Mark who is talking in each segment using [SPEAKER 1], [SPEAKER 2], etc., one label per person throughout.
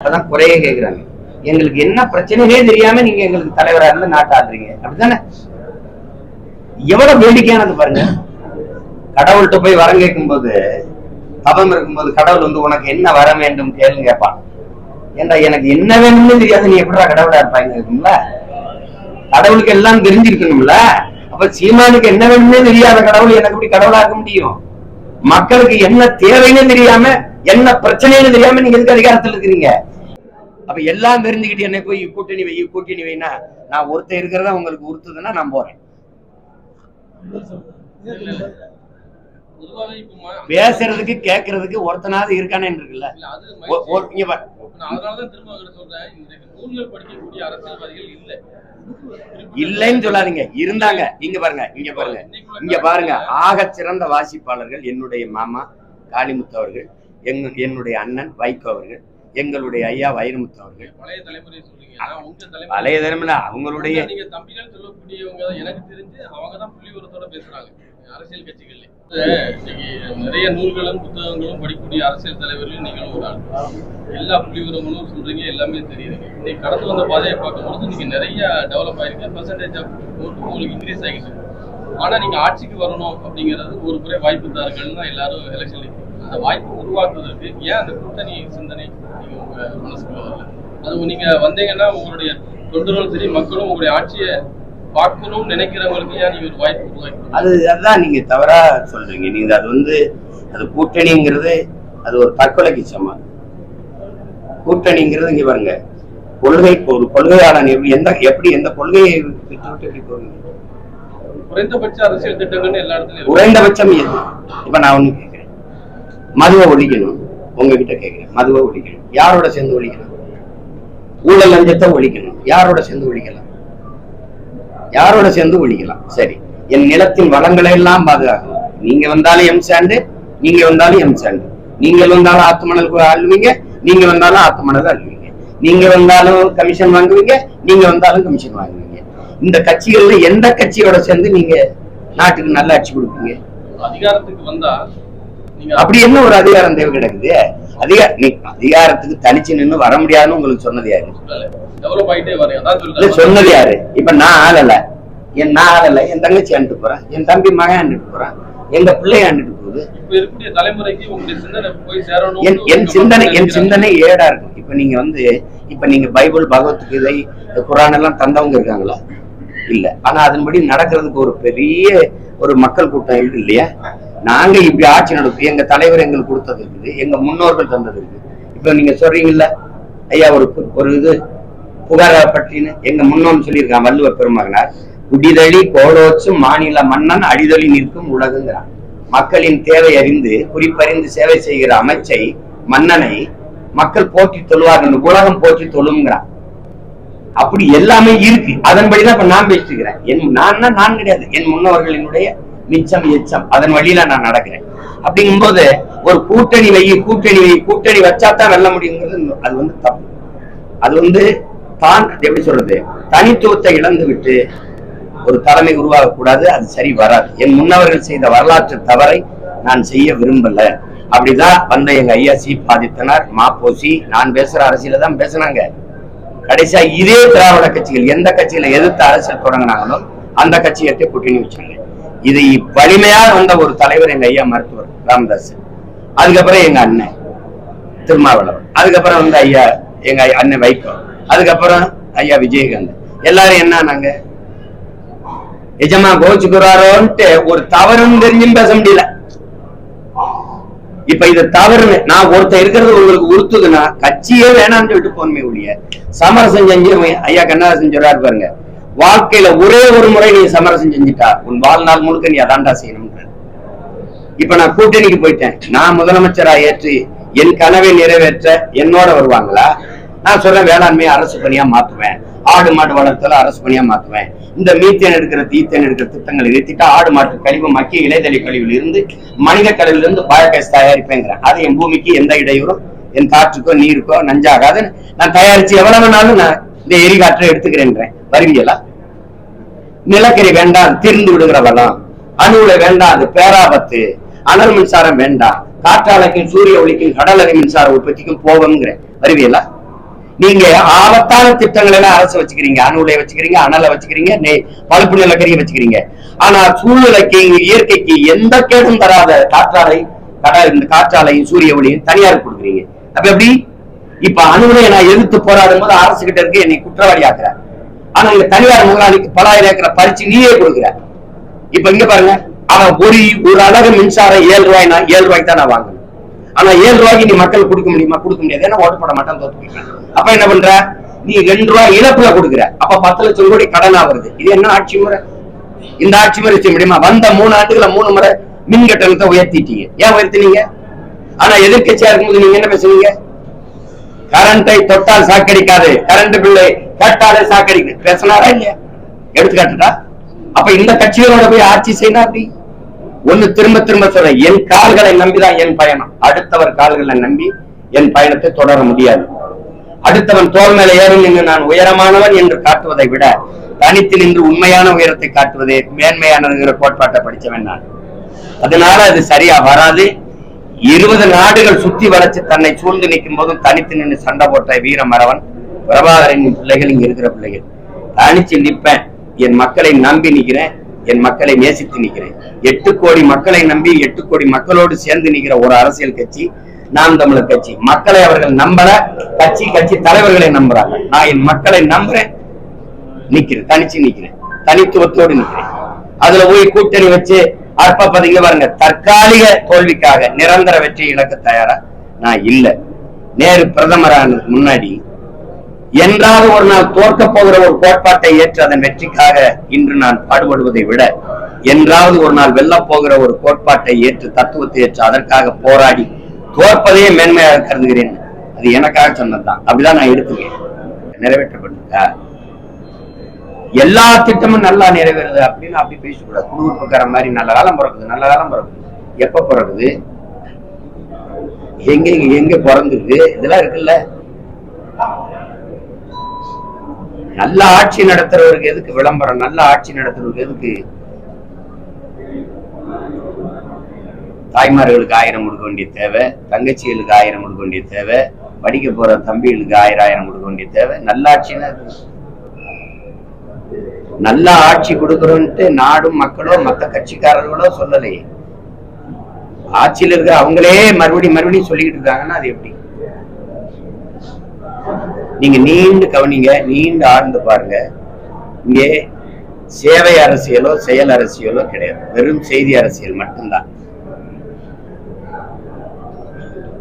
[SPEAKER 1] அதான் குறைய கேட்கிறாங்க. எங்களுக்கு என்ன பிரச்சனையே தெரியாம நீங்க எங்களுக்கு தலைவரா இருந்து நாட்டாடுறீங்க அப்படித்தானே? எவ்வளவு வேடிக்கையானது பாருங்க. கடவுள்கிட்ட போய் வரம் கேட்கும் போது, தவம் இருக்கும்போது கடவுள் வந்து உனக்கு என்ன வர வேண்டும் கேள்வி கேட்பான். ஏன்டா எனக்கு என்ன வேணும்னு தெரியாது, நீ எப்படா கடவுளா இருப்பாங்க இருக்கும்ல? கடவுளுக்கு எல்லாம் தெரிஞ்சிருக்கணும்ல. அப்ப சீமானுக்கு என்ன வேணும்னே தெரியாத கடவுள் எனக்கு எப்படி கடவுளா இருக்க முடியும்? மக்களுக்கு என்ன தேவைன்னு தெரியாம, என்ன பிரச்சனைன்னு தெரியாம நீங்க எதுக்கு அதிகாரத்தில் இருக்கிறீங்க? அப்ப எல்லாம் தெரிஞ்சுக்கிட்டு என்ன போய் கூட்டணி வைனா நான் ஒருத்தர் இருக்கிறதா உங்களுக்கு உறுத்துதுன்னா நான் போறேன். பேசுறதுக்கு கேட்கறதுக்கு ஒருத்தனாவது இருக்கானே இருக்குல்ல. இல்லைன்னு சொல்லாதீங்க, இருந்தாங்க. இங்க பாருங்க ஆக சிறந்த வாசிப்பாளர்கள் என்னுடைய மாமா காளிமுத்து அவர்கள், என்னுடைய அண்ணன் வைகோ அவர்கள், எங்களுடைய ஐயா வைரமுத்து அவர்கள். பழைய தலைமுறை அவங்களுடைய
[SPEAKER 2] எனக்கு தெரிஞ்சு அவங்கதான் புள்ளிவரத்தோட பேசுறாங்க அரசியல் கட்சிகள்ல. நிறைய நூல்களும் புத்தகங்களும் படிக்கக்கூடிய அரசியல் தலைவர்களும் நீங்களும் ஒரு ஆள். எல்லா புள்ளிவரங்களும் சொல்றீங்க, எல்லாமே தெரியுதுங்க. இன்னைக்கு கடந்து வந்த பாதையை பார்க்கும்போது நீங்க நிறைய டெவலப் ஆயிருக்க, பெர்சன்டேஜ் ஆஃப் ஓட்டு உங்களுக்கு இன்க்ரீஸ் ஆகிட்டு. ஆனா நீங்க ஆட்சிக்கு வரணும் அப்படிங்கிறது ஒரு முறை வாய்ப்பு தாருங்கள்னு தான் எல்லாரும் எலெக்ஷன். அந்த வாய்ப்பு உருவாக்குவதற்கு ஏன் அந்த கூட்டணி சிந்தனை நீங்க உங்க மனசுக்குள்ள வரல? அது நீங்க வந்தீங்கன்னா உங்களுடைய தொண்டர்களும் சரி மக்களும் உங்களுடைய ஆட்சியை பார்க்கணும்னு நினைக்கிறவங்களுக்கு ஏன் நீங்க ஒரு வாய்ப்பு உருவாக்கி?
[SPEAKER 1] அதுதான் நீங்க தவறா சொல்றீங்க. நீங்க அது கூட்டணிங்கிறது அது ஒரு தற்கொலைக்கு சமம். கூட்டணிங்கிறது இங்க பாருங்க, ஒரு கொள்கையாளன் எப்படி எந்த கொள்கையை விட்டு எப்படி போவீங்க?
[SPEAKER 2] குறைந்தபட்ச அரசியல் திட்டங்கள்னு எல்லா இடத்துலயும்
[SPEAKER 1] குறைந்தபட்சம் எது? இப்ப நான் ஒண்ணு கேட்கிறேன், மதுவை ஒழிக்கணும். உங்ககிட்ட கேட்கிறேன், மதுவை ஒழிக்கணும். யாரோட சேர்ந்து ஒழிக்கணும்? ஊழல் லஞ்சத்தை ஒழிக்கணும். யாரோட சேர்ந்து ஒழிக்கலாம்? யாரோட சேர்ந்து ஒழிக்கலாம்? சரி, என் நிலத்தின் வளங்களை எல்லாம் பாதுகாக்கலாம். நீங்க வந்தாலும் எம் சாண்டு, நீங்க வந்தாலும் எம் சாண்டு. நீங்கள் வந்தாலும் ஆத்து மணல் அள்ளுவீங்க, நீங்க வந்தாலும் ஆத்து மணல் அள்ளுவீங்க. நீங்க வந்தாலும் கமிஷன் வாங்குவீங்க, நீங்க வந்தாலும் கமிஷன் வாங்குவீங்க. இந்த கட்சிகள்ல எந்த கட்சியோட சேர்ந்து நீங்க நாட்டுக்கு நல்ல ஆட்சி கொடுப்பீங்க?
[SPEAKER 2] அதிகாரத்துக்கு வந்தா
[SPEAKER 1] அப்படி என்ன ஒரு அதிகாரம் தேவை கிடக்குது? அதிகாரத்துக்கு தனிச்சு நின்று வர முடியாதுன்னு உங்களுக்கு சொன்னது யாரு? சொன்னது யாரு? இப்ப நான் ஆளல, என் தங்கச்சி ஆண்டுட்டு போறேன், என் தம்பி மகன் ஆண்டுட்டு போறான், எங்க பிள்ளை ஆண்டுட்டு போகுது. என் சிந்தனை ஏடா இருக்கும். இப்ப நீங்க பைபிள், பகவத்கீதை, குரான் எல்லாம் தந்தவங்க இருக்காங்களா? இல்ல. ஆனா அதன்படி நடக்கிறதுக்கு ஒரு பெரிய ஒரு மக்கள் கூட்டம் இருக்கு இல்லையா? நாங்க இப்படி ஆட்சி நடக்கும், எங்க தலைவர் எங்களுக்கு கொடுத்தது இருக்குது, எங்க முன்னோர்கள் தந்தது இருக்கு. இப்ப நீங்க சொல்றீங்கல்ல ஐயா, ஒரு இது புகார பற்றின்னு எங்க முன்னோன்னு சொல்லியிருக்கான் வள்ளுவர் பெருமகனார். குடிதழி கோலோச்சும் மாநில மன்னன் அடிதழி நிற்கும் உலகுங்கிறான். மக்களின் தேவை அறிந்து குறிப்பறிந்து சேவை செய்கிற அமைச்சை, மன்னனை மக்கள் போற்றி தொழுவார்கள், உலகம் போற்றி தொழுங்கிறான். அப்படி எல்லாமே இருக்கு. அதன்படிதான் இப்ப நான் பேசிட்டு இருக்கிறேன். நான் கிடையாது, என் முன்னோர்களினுடைய மிச்சம் எச்சம், அதன் வழியில நான் நடக்கிறேன். அப்படிங்கும் போது ஒரு கூட்டணி வச்சாதான் வெல்ல முடியுங்கிறது அது தப்பு. அது தான் எப்படி சொல்றது, தனித்துவத்தை இழந்து விட்டு ஒரு தலைமை உருவாகக்கூடாது. அது சரி வராது. என் முன்னவர்கள் செய்த வரலாற்று தவறை நான் செய்ய விரும்பல. அப்படிதான் வந்த எங்க ஐயா சி ஆதித்தனார், மாப்போசி, நான் பேசுற அரசியல தான் பேசினாங்க. கடைசியா இதே திராவிட கட்சிகள் எந்த கட்சியில எதிர்த்து அரசியல் தொடங்கினாங்களோ அந்த கட்சியை கூட்டணி வச்சாங்க. இது வலிமையா வந்த ஒரு தலைவர் எங்க ஐயா மருத்துவர் ராமதாஸ், அதுக்கப்புறம் எங்க அண்ணன் திருமாவளவன், அதுக்கப்புறம் ஐயா எங்க அண்ணன் வைகோ, அதுக்கப்புறம் ஐயா விஜயகாந்த். எல்லாரும் என்ன நாங்க எஜமா கோச்சுக்குறாரோன்ட்டு ஒரு தவறுன்னு தெரிஞ்சும் பேச முடியல. இப்ப இது தவறுன்னு நான் ஒருத்தர் இருக்கிறது உங்களுக்கு உறுத்துதுன்னா கட்சியே வேணாம்னு சொல்லிட்டு போன்மை ஒழிய சமரசம் செஞ்சு ஐயா கண்ணதாசன் சொல்றாரு பாருங்க, வாழ்க்கையில ஒரே ஒரு முறை நீ சமரசம் செஞ்சுட்டா உன் வாழ்நாள் முழுக்க நீ அதாண்டா செய்யணும். இப்ப நான் கூட்டணிக்கு போயிட்டேன், நான் முதலமைச்சரா ஏற்று என் கனவை நிறைவேற்ற என்னோட வருவாங்களா? நான் சொல்றேன், வேளாண்மையை அரசு பணியா மாத்துவேன், ஆடு மாடு வளர்த்தல அரசு பணியா மாத்துவேன், இந்த மீத்தேன் எடுக்கிற தீத்தேன் எடுக்கிற திட்டங்களை நிறுத்திட்டா ஆடு மாட்டு கழிவு மக்கிய இலைதளி கழிவுல இருந்து மனித கழிவுல இருந்து பயோகேஸ் தயாரிப்பேங்கிறேன். அது என் பூமிக்கு எந்த இடையூறும் என் காற்றுக்கோ நீருக்கோ நஞ்சாகாதுன்னு நான் தயாரிச்சு எவ்வளவு வேணாலும் நான் இந்த எரிகாற்றை எடுத்துக்கிறேன். வருவியலா? நிலக்கரி வேண்டாம், திருந்து விடுகிற வளம், அணுவுல வேண்டாம், அது பேராபத்து, அனல் மின்சாரம் வேண்டாம், காற்றாலைக்கும் சூரிய ஒளிக்கும் கடலறை மின்சார உற்பத்திக்கும் போவோம்ங்கிற வருவியலா? நீங்க ஆபத்தான திட்டங்கள் எல்லாம் அரசு வச்சுக்கிறீங்க, அணு உலையை வச்சுக்கிறீங்க, அனலை வச்சுக்கிறீங்க, பழுப்பு நிலக்கரியை வச்சுக்கிறீங்க. ஆனா சூழ்நிலைக்கு இயற்கைக்கு எந்த கேடும் தராத காற்றாலை இந்த காற்றாலையும் சூரிய ஒளியும் தனியார் கொடுக்குறீங்க. அப்ப எப்படி? இப்ப அணு உலையை நான் எதிர்த்து போராடும் போது அரசு கிட்ட இருக்கு என்னை குற்றவாளி ஆக்குற. ஆனா இங்க தனியார் முதலாளிக்கு 10,000 ஏக்கரை பறிச்சு நீயே கொடுக்குற. இப்ப இங்க பாருங்க, அவன் ஒரு அழகு மின்சாரம் 7 ரூபாய்னா 7 ரூபாய்க்கு தான் நான் வாங்கணும். ஆனா 7 ரூபாய்க்கு நீ மக்கள் கொடுக்க முடியுமா? கொடுக்க முடியாது. ஏன்னா ஓட்டு போட மாட்டான், தோத்து போயிட்டான். அப்ப என்ன பண்ற? நீ 2 ரூபாய் இழப்புல கொடுக்குற. அப்ப 10 லட்சம் கோடி கடனா வருது. இது என்ன ஆட்சி முறை? இந்த ஆட்சி முறை செய்ய முடியுமா? வந்த 3 ஆண்டுகளை 3 முறை மின் கட்டணத்தை உயர்த்திட்டீங்க. ஏன் உயர்த்தினீங்க? ஆனா எதிர்கட்சியா இருக்கும்போது நீங்க என்ன பேசுவீங்க? கரண்டை தொட்டால் சாக்கடிக்காது, கரண்ட் பில்லை கேட்டாலே சாக்கடிக்கு பேசினாரா இல்லையா? எடுத்துக்காட்டுட்டா. அப்ப இந்த கட்சிகளோட போய் ஆட்சி செய்யணும். அப்படி ஒண்ணு திரும்ப திரும்ப சொல்றேன், என் கால்களை நம்பிதான் என் பயணம். அடுத்தவர் கால்களை நம்பி என் பயணத்தை தொடர முடியாது. அடுத்தவன் தோல் மேல ஏறி நின்று நான் உயரமானவன் என்று காட்டுவதை விட தனித்து நின்று உண்மையான உயரத்தை காட்டுவதே மேன்மையானதுங்கிற கோட்பாட்டை படிச்சவன் நான். அதனால அது சரியா வராது. 20 நாடுகள் சுத்தி வளைச்சு தன்னை சூழ்ந்து நிற்கும் போதும் தனித்து நின்று சண்டை போட்ட வீர மறவன் பிரபாகரனின் பிள்ளைகள், இங்க இருக்கிற பிள்ளைகள். தனிச்சு நிற்பேன், என் மக்களை நம்பி நிக்கிறேன், என் மக்களை நேசித்து நிக்கிறேன். 8 கோடி மக்களை நம்பி 8 கோடி மக்களோடு சேர்ந்து நிக்கிற ஒரு அரசியல் கட்சி நாம் தமிழர் கட்சி. மக்களை அவர்கள் நம்பல, கட்சி தலைவர்களை நம்புறாங்க. நான் என் மக்களை நம்புறேன், நிக்கிறேன், தனிச்சு நிக்கிறேன், தனித்துவத்தோடு நிக்கிறேன். அதுல போய் கூட்டணி வச்சு அற்ப பதிங்க பாருங்க, தற்காலிக தோல்விக்காக நிரந்தர வெற்றி இழக்க தயாரா நான் இல்ல. நேரு பிரதமரானதுக்கு முன்னாடி என்றாவது ஒரு நாள் தோற்க போகிற ஒரு கோட்பாட்டை ஏற்று அதன் வெற்றிக்காக இன்று நான் பாடுபடுவதை விட என்றாவது ஒரு நாள் வெல்ல போகிற ஒரு கோட்பாட்டை ஏற்று தத்துவத்தை ஏற்று அதற்காக போராடி தோற்பதையே மேன்மையாக கருதுகிறேன். அது எனக்காக சொன்னதுதான். அப்படிதான் நான் எடுத்துக்கேன். நிறைவேற்றப்பட்டிருக்கா? எல்லா திட்டமும் நல்லா நிறைவேறுது அப்படின்னு அப்படி பேசக்கூடாது. குடும்பக்கார மாதிரி நல்ல காலம் பிறக்குது, நல்ல காலம் பிறக்குது. எப்ப பிறக்குது? எங்க எங்க பிறந்துருக்கு? இதெல்லாம் இருக்குல்ல. நல்ல ஆட்சி நடத்துறவருக்கு எதுக்கு விளம்பரம்? நல்ல ஆட்சி நடத்துறவருக்கு எதுக்கு? தாய்மார்களுக்கு 1000 கொடுக்க வேண்டிய தேவை, தங்கச்சிகளுக்கு 1000 கொடுக்க வேண்டிய தேவை, படிக்க போற தம்பிகளுக்கு 1000 கொடுக்க வேண்டிய தேவை. நல்ல ஆட்சின்னா நல்ல ஆட்சி கொடுக்கறோம்ட்டு நாடும் மக்களோ மற்ற கட்சிக்காரர்களோ சொல்லலையே. ஆட்சியில் இருக்க அவங்களே மறுபடியும் சொல்லிக்கிட்டு இருக்காங்கன்னா அது எப்படி? நீங்க நீண்டு கவனிங்க, நீண்டு ஆழ்ந்து பாருங்க. இங்கே சேவை அரசியலோ செயல் அரசியலோ கிடையாது, வெறும் செய்தி அரசியல் மட்டும்தான்.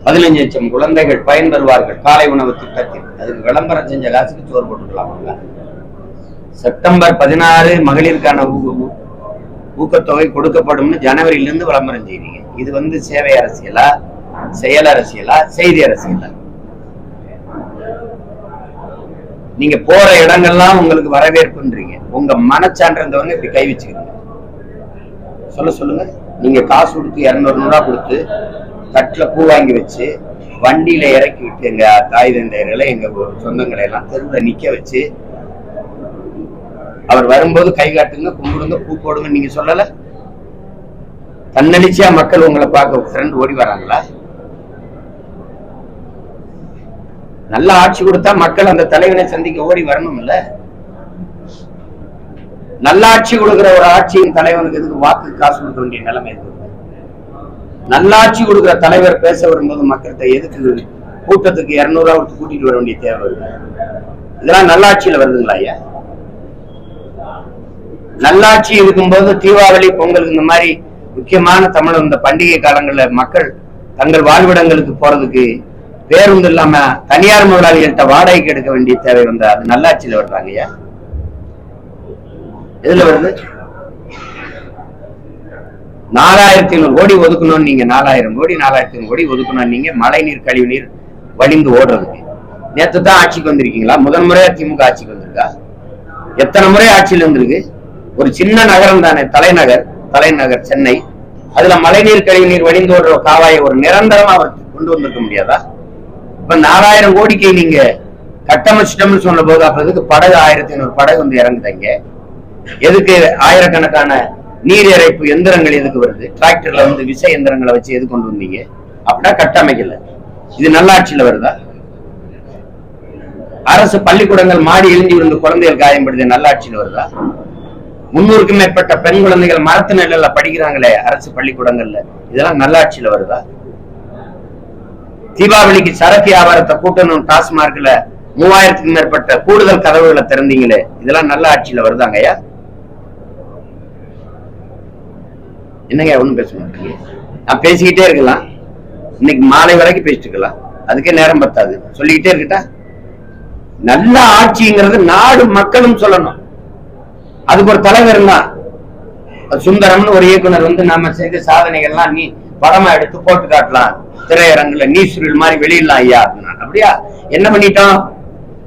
[SPEAKER 1] 15 லட்சம் குழந்தைகள் பயன்பெறுவார்கள் காலை உணவு திட்டத்தில். அதுக்கு விளம்பரம் செஞ்ச காசுக்கு சோறு போட்டுக்கலாம். செப்டம்பர் 16 மகளிருக்கான ஊக்கத்தொகை கொடுக்கப்படும் ஜனவரியிலிருந்து விளம்பரம் செய்வீங்க. இது சேவை அரசியலா, செயல் அரசியலா, செய்தி அரசியலா? நீங்க போற இடங்கள்லாம் உங்களுக்கு வரவேற்புன்றீங்க. உங்க மனச்சான்று இருந்தவங்க இப்படி கை வச்சுக்கிறீங்க. சொல்லுங்க. நீங்க காசு கொடுத்து 200 ரூபா கொடுத்து தட்டுல பூ வாங்கி வச்சு வண்டியில இறக்கி விட்டு எங்க தாய் தந்தையர்களை எங்க சொந்தங்களை எல்லாம் தெருவில் நிக்க வச்சு அவர் வரும்போது கை காட்டுங்க, கும்பிடுங்க, பூ போடுங்க நீங்க சொல்லல? தன்னெழுச்சியா மக்கள் உங்களை பார்க்க ஃப்ரெண்ட் ஓடி வராங்களா? நல்ல ஆட்சி கொடுத்தா மக்கள் அந்த தலைவனை சந்திக்க ஓடி வரணும் இல்ல? நல்ல ஆட்சி கொடுக்கிற ஒரு ஆட்சியின் தலைவனுக்கு எதுக்கு வாக்கு காசு கொடுக்க வேண்டிய நிலைமை இருக்கு? நல்லாட்சி கொடுக்கிற தலைவர் பேச வரும்போது மக்கள்கிட்ட எதுக்கு கூட்டத்துக்கு 200 ரூபா கொடுத்து கூட்டிட்டு வர வேண்டிய தேவை இருக்கு? இதெல்லாம் நல்லாட்சியில வருதுங்களா ஐயா? நல்லாட்சி இருக்கும்போது தீபாவளி, பொங்கல் இந்த மாதிரி முக்கியமான தமிழ் இந்த பண்டிகை காலங்கள்ல மக்கள் தங்கள் வாழ்விடங்களுக்கு போறதுக்கு பேருந்து இல்லாம தனியார் முதலாளிகள்கிட்ட வாடகைக்கு எடுக்க வேண்டிய தேவை வந்தா அது நல்லாட்சியில வருவாங்க ஐயா? எதுல வருது? 4500 கோடி ஒதுக்கணும் நீங்க. 4000 கோடி 4500 கோடி ஒதுக்கணும் நீங்க மழை நீர் கழிவு நீர் வழிந்து ஓடுறதுக்கு. நேற்று தான் ஆட்சிக்கு வந்திருக்கீங்களா? முதல் முறையா திமுக ஆட்சிக்கு வந்திருக்கா? எத்தனை முறை ஆட்சியில் இருந்திருக்கு? ஒரு சின்ன நகரம் தானே தலைநகர் சென்னை. அதுல மழைநீர் கழிவு நீர் வடிந்து ஓடுற காவாயை ஒரு நிரந்தரமா அவர் கொண்டு வந்திருக்க முடியாதா? இப்ப 4000 கோடிக்கு நீங்க கட்டமைச்சிட்டோம்னு சொன்ன போது அப்ப எதுக்கு படகு 1500 படகு இறங்குதாங்க? எதுக்கு ஆயிரக்கணக்கான நீர் இறைப்பு எந்திரங்கள் எதுக்கு வருது? டிராக்டர்ல விசை எந்திரங்களை வச்சு எது கொண்டு வந்தீங்க? அப்படின்னா கட்டமைக்கல. இது நல்லாட்சியில வருதா? அரசு பள்ளிக்கூடங்கள் மாடி இழிஞ்சு விழுந்து குழந்தைகள் காயம்படுது நல்லாட்சியில் வருதா? 300க்கும் மேற்பட்ட பெண் குழந்தைகள் மரத்து நிழல்ல படிக்கிறாங்களே அரசு பள்ளிக்கூடங்கள்ல, இதெல்லாம் நல்லாட்சியில வருதா? தீபாவளிக்கு சரக்கு வியாபாரத்தை கூட்டணும், டாஸ்மார்க்ல 3000க்கும் மேற்பட்ட கூடுதல் கதவுகளை திறந்தீங்களே, இதெல்லாம் நல்ல ஆட்சியில வருதாங்கய்யா? என்னங்க ஒண்ணும் பேச மாட்டீங்க? நான் பேசிக்கிட்டே இருக்கலாம், இன்னைக்கு மாலை வரைக்கும் பேசிட்டு இருக்கலாம், அதுக்கே நேரம் பத்தாது. சொல்லிக்கிட்டே இருக்கட்டா? நல்ல ஆட்சிங்கிறது நாடு மக்களும் சொல்லணும். அதுக்கு ஒரு தலைவர் தான் சுந்தரம்னு ஒரு இயக்குனர் வந்து நம்ம செய்த சாதனைகள்லாம் நீ படமா எடுத்து போட்டு காட்டலாம், திரையரங்குல நீசுரில் மாதிரி வெளியிடலாம் ஐயா அப்படின்னா. அப்படியா? என்ன பண்ணிட்டோம்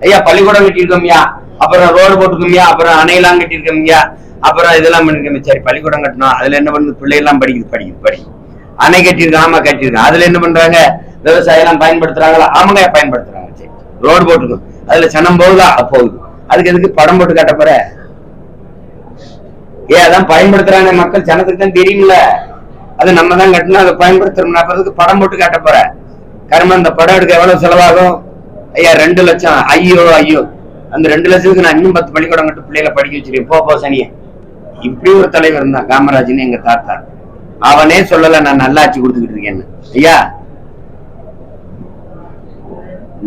[SPEAKER 1] ஐயா? பள்ளிக்கூடம் கட்டியிருக்கோம்யா, அப்புறம் ரோடு போட்டுக்கோம்யா, அப்புறம் அணையெல்லாம் கட்டியிருக்கோம்யா, அப்புறம் இதெல்லாம் பண்ணிருக்கோம். சரி, பள்ளிக்கூடம் கட்டணும், அதுல என்ன பண்ணுது? பிள்ளைகள்லாம் படிக்குது. அணை கட்டியிருக்கோம், ஆமா கட்டியிருக்கோம். அதுல என்ன பண்றாங்க? விவசாயம் எல்லாம் பயன்படுத்துறாங்களா? ஆமாங்க பயன்படுத்துறாங்க. சரி, ரோடு போட்டுக்கோம், அதுல சனம் போகுதா? போகுது. அதுக்கு எதுக்கு படம் போட்டு காட்ட போற? அதான் பயன்படுத்துறாங்க மக்கள், ஜனத்துக்கு தான் தெரியும்ல. அது நம்ம தான் கட்டணும், அதை பயன்படுத்துறோம்னா படம் போட்டு காட்ட போற கர்மம். அந்த படம் எடுக்க எவ்வளவு செலவாகும் ஐயா? 2 லட்சம். ஐயோ, அந்த 2 லட்சத்துக்கு நான் இன்னும் 10 பள்ளிக்கூடம் கட்டு பிள்ளைகளை படிக்க வச்சிருக்கேன், போ சனிய. இப்படி ஒரு தலைவர் தான் காமராஜ்னு எங்க தாத்தா. அவனே சொல்லல நான் நல்ல ஆட்சி கொடுத்துக்கிட்டு இருக்கேன்னு. ஐயா,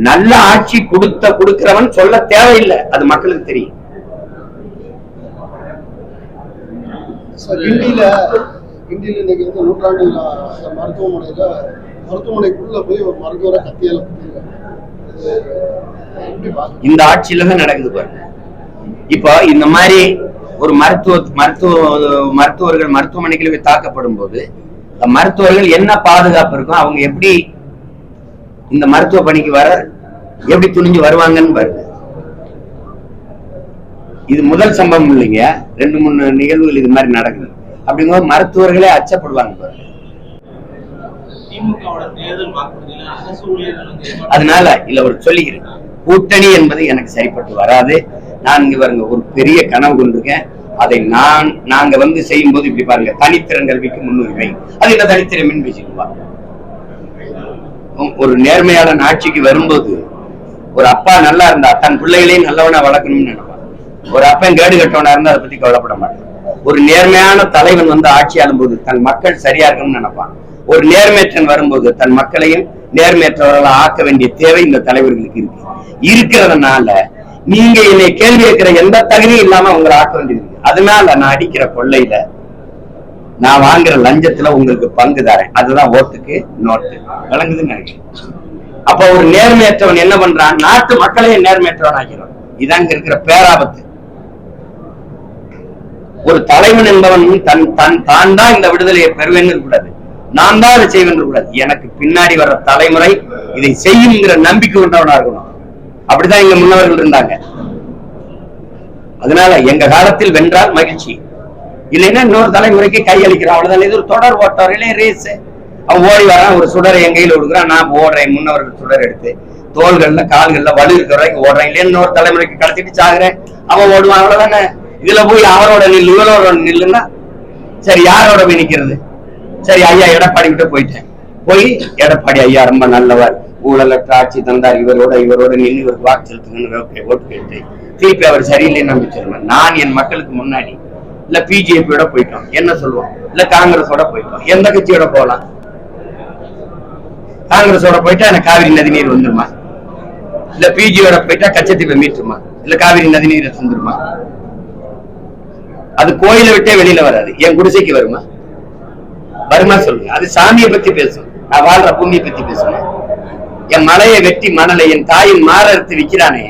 [SPEAKER 1] நல்ல ஆட்சி கொடுக்கிறவன் சொல்ல தேவையில்லை, அது மக்களுக்கு தெரியும்.
[SPEAKER 3] கிண்டியில இன்னைக்கு வந்து நூற்றாண்டு மருத்துவமனைக்குள்ள போய் ஒரு மருத்துவரை கத்தியால
[SPEAKER 1] இந்த ஆட்சியில தான் நடக்குது பாருங்க. இப்போ இந்த மாதிரி ஒரு மருத்துவர்கள் மருத்துவமனைகளுக்கு தாக்கப்படும் போது மருத்துவர்கள் என்ன பாதுகாப்பு இருக்கும், அவங்க எப்படி இந்த மருத்துவ பணிக்கு எப்படி துணிஞ்சு வருவாங்கன்னு பாருங்க. இது முதல் சம்பவம் இல்லைங்க, 2-3 நிகழ்வுகள் இது மாதிரி நடக்குது. அப்படிங்கும்போது மருத்துவர்களே அச்சப்படுவாங்க பாருங்க. அதனால இல்ல ஒரு சொல்லிக்கிறேன், கூட்டணி என்பது எனக்கு சரிப்பட்டு வராது. நான் இங்க பாருங்க ஒரு பெரிய கனவு கொண்டிருக்கேன். அதை நாங்க வந்து செய்யும் போது இப்படி பாருங்க, தனித்திறன் கல்விக்கு முன்னுரிமை. அது என்ன தனித்திறமைன்னு பேசிக்குவா. ஒரு நேர்மையான ஆட்சிக்கு வரும்போது ஒரு அப்பா நல்லா இருந்தா தன் பிள்ளைகளையும் நல்லவனா வளர்க்கணும்னு நினைப்பான். ஒரு அப்பன் கேடு கட்டவனா இருந்தா அதை பத்தி கவலைப்பட மாட்டான். ஒரு நேர்மையான தலைவன் வந்து ஆட்சி ஆளும் போது தன் மக்கள் சரியா இருக்கணும்னு நினைப்பான். ஒரு நேர்மையற்றன் வரும்போது தன் மக்களையும் நேர்மையற்றவர்களாக ஆக்க வேண்டிய தேவை இந்த தலைவர்களுக்கு இருக்கிறதுனால நீங்க என்னை கேள்வி கேட்கிற எந்த தகுதியும் இல்லாம உங்களை ஆக்க வேண்டியது. அதனால நான் அடிக்கிற கொள்ளையில நான் வாங்குற லஞ்சத்துல உங்களுக்கு பங்கு தரேன். அதுதான் ஓட்டுக்கு நோட்டு விளங்குதுன்னு நினைக்கிறேன். அப்ப ஒரு நேர்மையற்றவன் என்ன பண்றான்? நாட்டு மக்களையும் நேர்மையற்றவன் ஆகிறான். இதாங்க இருக்கிற பேராபத்து. ஒரு தலைவன் என்பவன் தான் தான் இந்த விடுதலையை பெறுவேன்னு கூடாது, நான் தான் அதை செய்வேன் கூடாது. எனக்கு பின்னாடி வர்ற தலைமுறை இதை செய்யுங்கிற நம்பிக்கை கொண்டவனா இருக்கணும். அப்படிதான் எங்க முன்னவர்கள் இருந்தாங்க. அதனால எங்க காலத்தில் வென்றால் மகிழ்ச்சி, இல்லைன்னா இன்னொரு தலைமுறைக்கு கையளிக்கிறான், அவ்வளவுதான். இது ஒரு தொடர் ஓட்டவர்களே ரேஸ். அவன் ஓடி வரான், ஒரு சுடரை என் கையில கொடுக்குறான், நான் ஓடுறேன். முன்னவர்கள் சுடர் எடுத்து தோள்கள்ல கால்கள்ல வலு இருக்கிற வரைக்கும் ஓடுறேன், இல்லையா இன்னொரு தலைமுறைக்கு கடத்திட்டு சாகுறேன். அவன் ஓடுவான், அவ்வளவுதானே. இதுல போய் அவரோட நில் இவரோட நில்லுன்னா சரி, யாரோட போய் நிக்கிறது? சரி, ஐயா எடப்பாடி கிட்ட போயிட்டேன். போய் எடப்பாடி ஐயா ரொம்ப நல்லவர், ஊழலற்ற ஆட்சி தந்தார், இவரோட நின்று இவருக்கு வாக்கு செலுத்துங்கன்னு ஓட்டு கேட்டு திருப்பி அவர் சரியில்லைன்னு நம்பிச்சிருவேன். நான் என் மக்களுக்கு முன்னாடி இல்ல பிஜேபியோட போயிட்டோம் என்ன சொல்லுவோம், இல்ல காங்கிரஸோட போயிட்டோம். எந்த கட்சியோட போகலாம்? காங்கிரஸோட போயிட்டா எனக்கு காவிரி நதி நீர் வந்துருமா? இல்ல பிஜியோட போயிட்டா கச்சத்தீவை மீட்டுருமா? இல்ல காவிரி நதி நீர் வந்துருமா? அது கோயிலை விட்டே வெளியில வராது, என் குடிசைக்கு வருமா? வருமா சொல்லுங்க. அது சாமியை பத்தி பேசும், நான் வாழ்ற பூமியை பத்தி பேசுவேன். என் மலையை வெட்டி மணலை என் தாயின் மாற எடுத்து விற்கிறானே,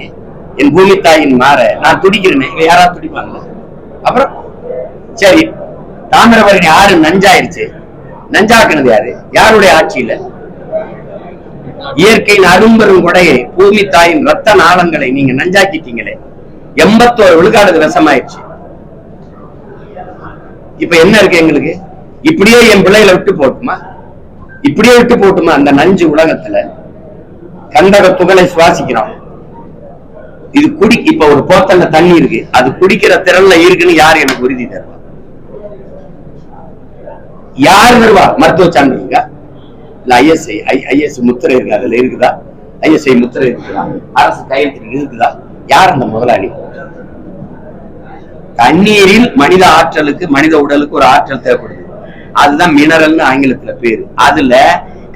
[SPEAKER 1] என் பூமி தாயின் மாற நான் துடிக்கிறேனே, இவ யாராவது துடிப்பாங்க? அப்புறம் சரி, தாமிரபரணி ஆறு நஞ்சாயிருச்சு, நஞ்சாக்குனது யாரு? யாருடைய ஆட்சியில? இயற்கையின் அரும்பெரும் கொடையை பூமி தாயின் ரத்த நாளங்களை நீங்க நஞ்சாக்கிட்டீங்களே. 81 விழுக்காடு விஷமாயிடுச்சு. இப்ப என்ன இருக்கு எங்களுக்கு? இப்படியே என் பிள்ளைகளை விட்டு போட்டுமா? இப்படியே விட்டு போட்டுமா? அந்த நஞ்சு உலகத்துல கந்தக துகளை சுவாசிக்கிறோம். இது இப்ப ஒரு போத்தல்ல தண்ணி இருக்கு, அது குடிக்கிற திறன்ல இருக்குன்னு யாரு எனக்கு உறுதி தருவா? யாரு தருவா? மருத்துவ சான்று இருக்கா? இல்ல ஐஎஸ் முத்திரை இருக்கு, அதுல இருக்குதா? ISI முத்திரை இருக்குதா? அரசு கையெழுத்து இருக்குதா? யார் அந்த முதலாளி? தண்ணீரில் மனித ஆற்றலுக்கு, மனித உடலுக்கு ஒரு ஆற்றல் தேவைப்படுது. அதுதான் மினரல்னு ஆங்கிலத்துல பேரு. அதுல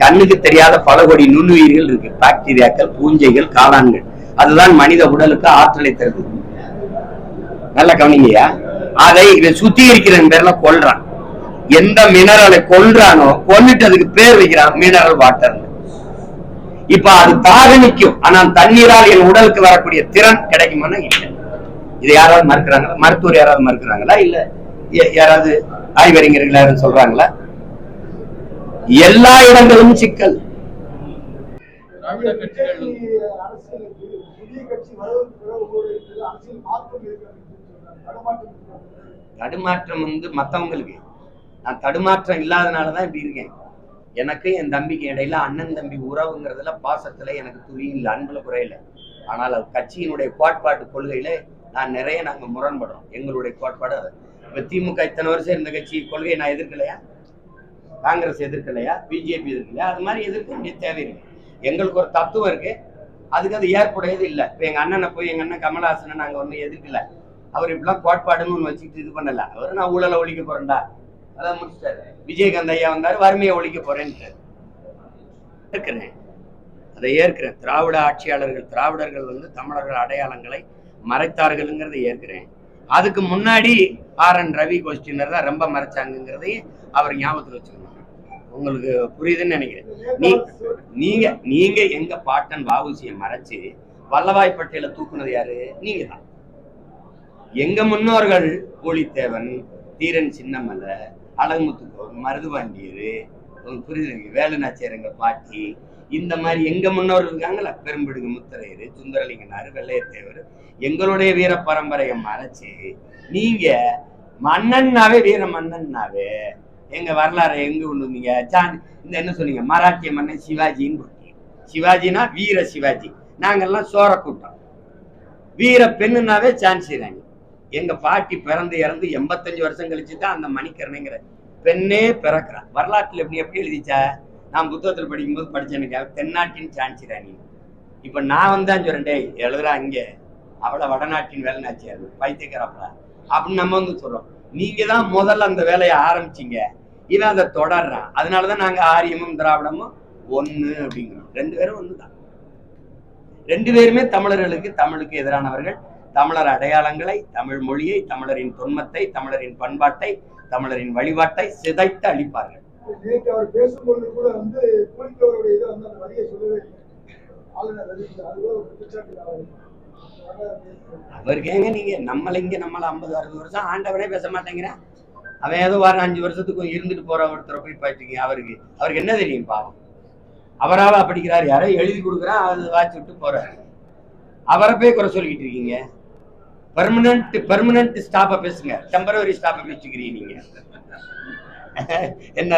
[SPEAKER 1] கண்ணுக்கு தெரியாத பல கோடி நுண்ணுயிர்கள் இருக்கு. பாக்டீரியாக்கள், பூஞ்சைகள், காளான்கள். அதுதான் மனித உடலுக்கு ஆற்றலை தருது. நல்ல கவனிங்கய்யா. அதை இவன் சுத்திகரிக்கிற பேர்ல கொல்றான். எந்த மினரலை கொல்றானோ கொல்லிட்டு அதுக்கு பேர் வைக்கிறான் மினரல் வாட்டர். இப்ப அது தாகணிக்கும். ஆனால் தண்ணீரால் என் உடலுக்கு வரக்கூடிய திறன் கிடைக்குமானா இல்லை. இதை யாராவது மறுக்கிறாங்களா? மருத்துவர் யாராவது மறுக்கிறாங்களா? இல்ல யாராவது ஆய்வறிஞர்கள் யாரும் சொல்றாங்களா? எல்லா இடங்களும் சிக்கல். தடுமாற்றம் மத்தவங்களுக்கு. நான் தடுமாற்றம் இல்லாதனாலதான் இப்படி இருக்கேன். எனக்கு என் தம்பிக்கு இடையில அண்ணன் தம்பி உறவுங்கிறதுல பாசத்துல எனக்கு துணி இல்லை, அன்புல குறையில. ஆனால் அது கட்சியினுடைய கோட்பாட்டு கொள்கையில நாங்க முரண்படுறோம். எங்களுடைய கோட்பாடு அது. இப்ப திமுக இத்தனை வருஷம் இருந்த கட்சி கொள்கையை நான் எதிர்க்கலையா? காங்கிரஸ் எதிர்க்கலையா? பிஜேபி எதிர்க்கலையா? அது மாதிரி எதிர்க்க வேண்டிய தேவை இருக்கு. எங்களுக்கு ஒரு தத்துவம் இருக்கு, அதுக்கு அது ஏற்புடையது இல்லை. இப்ப எங்க அண்ணனை போய் எங்க அண்ணன் கமலஹாசனை நாங்க ஒன்னும் எதிர்க்கல. அவர் இப்படிலாம் கோட்பாடுன்னு ஒண்ணு வச்சுக்கிட்டு இது பண்ணல. அவர் நான் ஊழலை ஒழிக்க போறேன்டா அதான் முடிச்சிட்டாரு. விஜயகாந்த் ஐயா வந்தாரு, வறுமையை ஒழிக்க போறேன்னு இருக்கிறேன். அதை ஏற்கிறேன். திராவிட ஆட்சியாளர்கள், திராவிடர்கள் தமிழர்கள் அடையாளங்களை மறைத்தார்கள்ங்கிறதை ஏற்கிறேன். அதுக்கு முன்னாடி RN ரவி கோஷ்டினர் தான் ரொம்ப மறைச்சாங்கிறதையும் அவர் ஞாபகத்தில் வச்சுக்கணும். உங்களுக்கு புரியுதுன்னு நினைக்கிறேன். நீங்க எங்க பாட்டன் வஉசியை மறைச்சு வல்லபாய் பட்டேலை தூக்குனது யாரு? நீங்க தான். எங்க முன்னோர்கள் பூலித்தேவன், தீரன் சின்னமலை, அழகுமுத்து, மருதுபாண்டியரு, புரியுது, வேலுநாச்சியார் பாட்டி, இந்த மாதிரி எங்க முன்னோர்கள் இருக்காங்களா? பெரும்பிடுகு முத்தரையரு, சுந்தரலிங்கனாரு, வெள்ளையத்தேவர், எங்களுடைய வீர பரம்பரையை மறைச்சு நீங்க மன்னன்னாவே, வீர மன்னன்னாவே எங்க வரலாறு எங்க கொண்டு வந்தீங்க? இந்த என்ன சொன்னீங்க? மராட்டிய மன்னன் சிவாஜின்னு போட்டீங்க. சிவாஜினா வீர சிவாஜி. நாங்கெல்லாம் சோர கூட்டம். வீர பெண்ணுனாவே சான்சி ராணி. எங்க பாட்டி பிறந்து இறந்து 85 வருஷம் கழிச்சுதான் அந்த மணிக்கரணைங்கிற பெண்ணே பிறக்கிறான். வரலாற்றுல எப்படி எழுதிச்சா? நான் புத்தகத்தில் படிக்கும்போது படிச்சேன், தென்னாட்டின் சான்சி ராணி. இப்ப நான் தான் சொல்றேன், டேய் எழுதுறா இங்க, அவளை வடநாட்டின் வேலை நாச்சியாரு, பைத்தியக்காரப்பா அப்படின்னு நம்ம சொல்றோம். நீங்க தான் முதல்ல அந்த வேலையை ஆரம்பிச்சீங்க, இவன் அதை தொடர்றான். அதனாலதான் நாங்க ஆரியமும் திராவிடமும் ஒண்ணு அப்படிங்கிறோம். 2 பேரும் ஒண்ணுதான். 2 பேருமே தமிழர்களுக்கு, தமிழுக்கு எதிரானவர்கள். தமிழர் அடையாளங்களை, தமிழ் மொழியை, தமிழரின் தொன்மத்தை, தமிழரின் பண்பாட்டை, தமிழரின் வழிபாட்டை சிதைத்து அழிப்பார்கள்.
[SPEAKER 3] அவர் பேசும்போது கூட கூலித்தவருடைய இதை அந்த வரியை சொல்லவே இல்லை.
[SPEAKER 1] அவருக்கு ஏங்க நீங்க நம்மள 50-60 வருஷம் ஆண்டவனே பேச மாட்டேங்கிறேன். அவன் ஏதோ 5 வருஷத்துக்கு இருந்துட்டு போற ஒருத்தரை போய் பாத்தீங்க. அவருக்கு என்ன தெரியும்? பாவம். அவராவா படிக்கிறாரு, யாரோ எழுதி கொடுக்குறான், அது வாட்சி விட்டு போறாரு. அவரை போய் குறை சொல்லிக்கிட்டு இருக்கீங்க. பெர்மனன்ட் ஸ்டாப்ப பேசுங்க, டெம்பரவரி ஸ்டாப்ப பேசிக்கிறீங்க நீங்க. என்ன